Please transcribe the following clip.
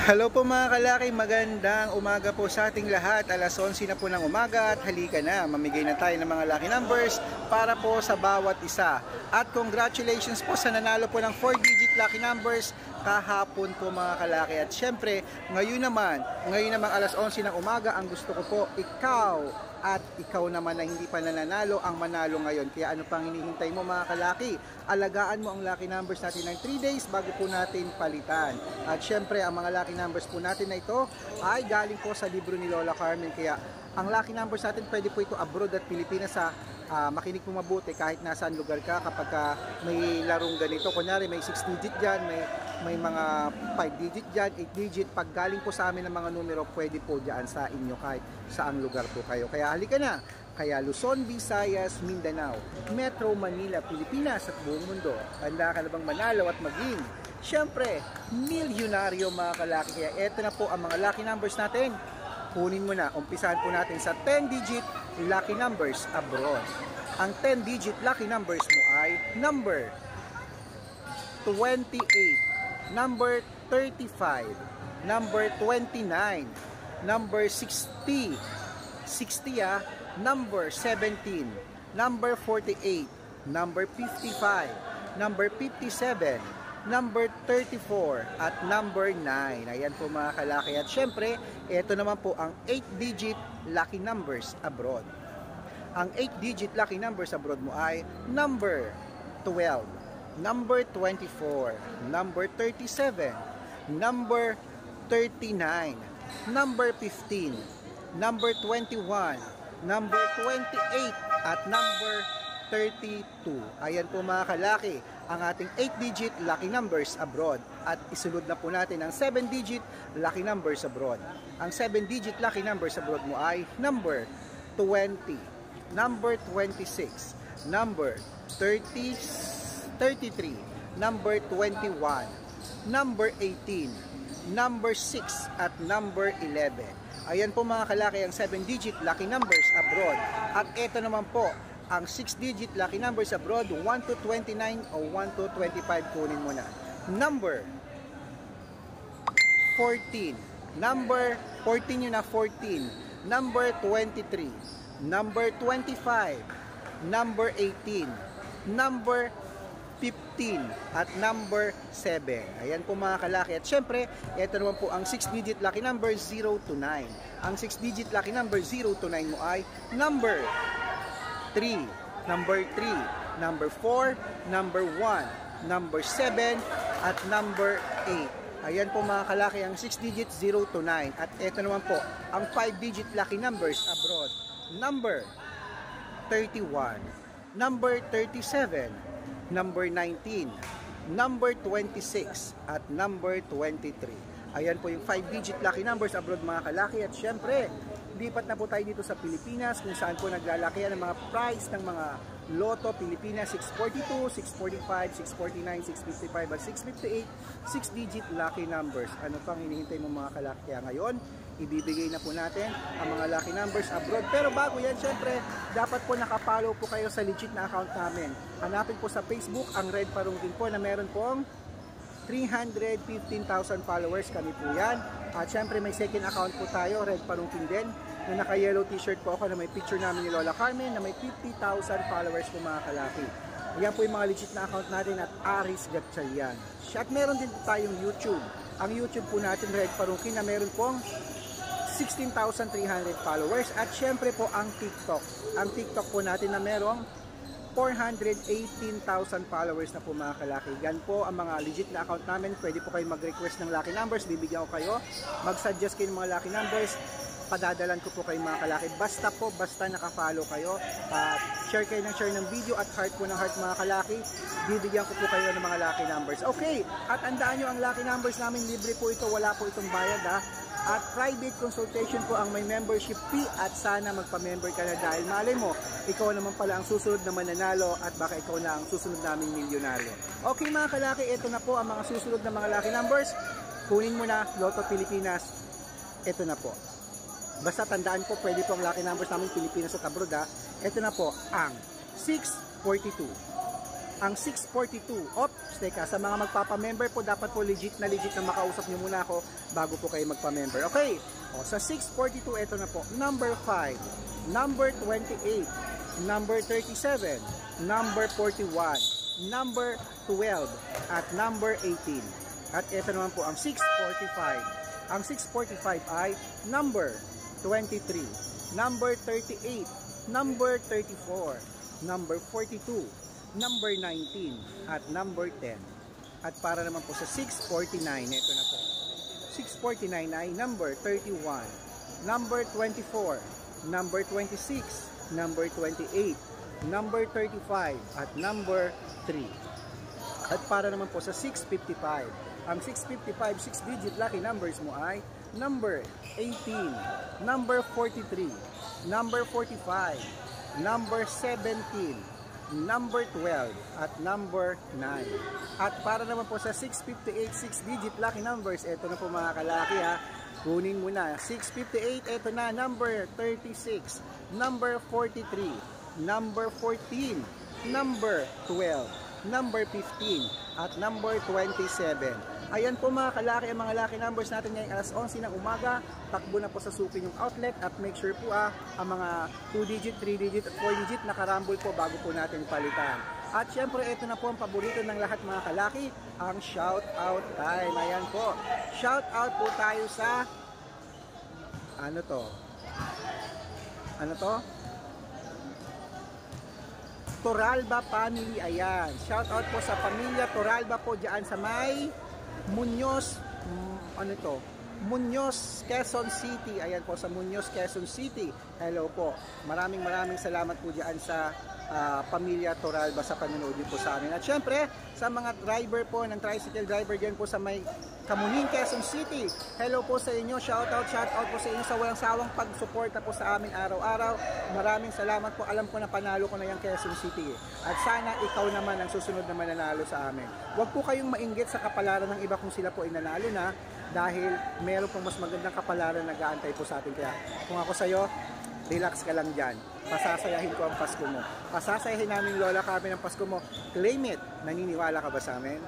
Hello po mga kalaki, magandang umaga po sa ating lahat. Alas 11 na po ng umaga at halika na, mamigay na tayo ng mga lucky numbers para po sa bawat isa. At congratulations po sa nanalo po ng 4-digit lucky numbers kahapon po mga kalaki. At syempre, ngayon naman alas 11 ng umaga, ang gusto ko po, ikaw at ikaw naman na hindi pa nananalo ang manalo ngayon. Kaya ano pang hinihintay mo mga kalaki? Alagaan mo ang lucky numbers natin ng 3 days bago po natin palitan. At syempre, ang mga lucky numbers po natin na ito ay galing po sa libro ni Lola Carmen. Kaya ang lucky numbers natin pwede po ito abroad at Pilipinas. Makinig po mabuti kahit nasaan lugar ka kapag may larong ganito. Kunyari may 6 digit dyan, may mga 5 digit dyan, 8 digit. Pag galing po sa amin ng mga numero, pwede po dyan sa inyo kahit saang lugar po kayo. Kaya halika na. Kaya Luzon, Visayas, Mindanao, Metro Manila, Pilipinas at buong mundo. Handa ka na bang manalo at maging, syempre, milyonaryo mga kalaki. Kaya eto na po ang mga lucky numbers natin. Kunin mo na. Umpisahan po natin sa 10-digit lucky numbers abroad. Ang 10-digit lucky numbers mo ay number 28, number 35, number 29, number 60, number 17, number 48, number 55, number 57, number 34 at number 9. Ayan po mga kalaki. At syempre, ito naman po ang 8-digit lucky numbers abroad. Ang 8-digit lucky numbers abroad mo ay number 12, number 24, number 37, number 39, number 15, number 21, number 28 at number 32. Ayan po mga kalaki, ang ating 8-digit lucky numbers abroad. At isunod na po natin ang 7-digit lucky numbers abroad. Ang 7-digit lucky numbers abroad mo ay number 20, number 26, number 30, 33, number 21, number 18, number 6 at number 11. Ayan po mga kalaki ang 7-digit lucky numbers abroad. At ito naman po ang 6-digit lucky numbers abroad, 1 to 29 o 1 to 25. Kunin mo na. Number 14, number 14 yun na 14, number 23, number 25, number 18, number 15 at number 7. Ayan po mga kalaki. At syempre, ito naman po ang 6-digit lucky number 0 to 9. Ang 6-digit lucky number 0 to 9 mo ay number 3, number 3, number 4, number 1, number 7 at number 8. Ayan po mga kalaki ang 6 digits 0 to 9. At ito naman po ang 5-digit lucky numbers abroad. Number 31, number 37, number 19, number 26 at number 23. Ayan po yung 5-digit lucky numbers abroad mga kalaki. At syempre, lipat na po tayo dito sa Pilipinas kung saan po naglalakihan ng mga price ng mga Lotto Pilipinas 642, 645, 649, 655 at 658 6-digit lucky numbers. Ano pang hinihintay mo mga kalaki? Kaya ngayon, ibibigay na po natin ang mga lucky numbers abroad. Pero bago yan, syempre, dapat po nakapollow po kayo sa legit na account namin. Hanapin po sa Facebook ang Red Parungkin po na meron pong 315,000 followers, kami po yan. At syempre may second account po tayo, Red Parungkin din, na naka-yellow t-shirt po ako na may picture namin ni Lola Carmen na may 50,000 followers po mga kalaki. Ayan po yung mga legit na account natin at Aris Gatchalian. At meron din po tayong YouTube. Ang YouTube po natin, Red Parungkin, na meron pong 16,300 followers. At syempre po ang TikTok. Ang TikTok po natin na merong 418,000 followers na po mga kalaki. Yan po ang mga legit na account namin. Pwede po kayo mag-request ng lucky numbers. Bibigyan ko kayo. Mag-suggest kayo ng mga lucky numbers. Padadalan ko po kayo mga kalaki. Basta naka-follow kayo. Share kayo ng video at heart po ng heart mga kalaki. Bibigyan ko po kayo ng mga lucky numbers. Okay, at andaan nyo ang lucky numbers namin. Libre po ito. Wala po itong bayad ha. At private consultation po ang may membership fee at sana magpa-member ka na dahil malay mo, ikaw naman pala ang susunod na mananalo at baka ikaw na ang susunod naming milyonaryo. Okay mga kalaki, ito na po ang mga susunod na mga lucky numbers. Kunin mo na, Lotto Pilipinas. Ito na po. Basta tandaan po, pwede po ang lucky numbers namin Pilipinas at abroad ha. Ito na po ang 642, ang 642. Ops, teka, sa mga magpapamember po, dapat po legit na makausap nyo muna ako bago po kayo magpamember. Okay, o, sa 642, ito na po, number 5, number 28, number 37, number 41, number 12, at number 18. At ito naman po ang 645. Ang 645 ay number 23, number 38, number 34, number 42, number 19, at number 10. At para naman po sa 649, ito na po. 649 ay number 31, number 24, number 26, number 28, number 35, at number 3. At para naman po sa 655, ang 655, 6-digit lucky numbers mo ay number 18, number 43, number 45, number 17, number 12, at number 9. At para naman po sa 658, 6-digit lucky numbers, ito na po mga kalaki ha, kunin mo na. 658, ito na, number 36, number 43, number 14, number 12, number 15, at number 27. Ayan po mga kalaki, ang mga lucky numbers natin ngayong alas 11 ng umaga. Takbo na po sa Suki yung outlet at make sure po ang mga 2-digit, 3-digit at 4-digit nakarambol po bago po natin palitan. At syempre ito na po ang paborito ng lahat mga kalaki, ang shout out time. Ayan po, shout out po tayo sa ano to? Toralba family, ayan. Shout out po sa pamilya Toralba po diyan sa may Muñoz, Muñoz, Quezon City. Ayan po sa Muñoz, Quezon City. Hello po. Maraming salamat po diyan sa pamilya Toralba sa panonood po sa amin. At syempre, sa mga driver po ng tricycle driver diyan po sa may Kamuning, Quezon City. Hello po sa inyo. Shout out po sa inyo sa walang sawang pagsuporta po sa amin araw-araw. Maraming salamat po. Alam ko na panalo ko na yung Quezon City. At sana ikaw naman ang susunod na mananalo sa amin. Huwag po kayong mainggit sa kapalaran ng iba kung sila po inanalo na, dahil meron pong mas magandang kapalaran na nag-aantay po sa atin. Kaya kung ako sa'yo, relax ka lang dyan. Pasasayahin ko ang Pasko mo. Pasasayahin namin Lola Carmen ang Pasko mo. Claim it. Naniniwala ka ba sa amin?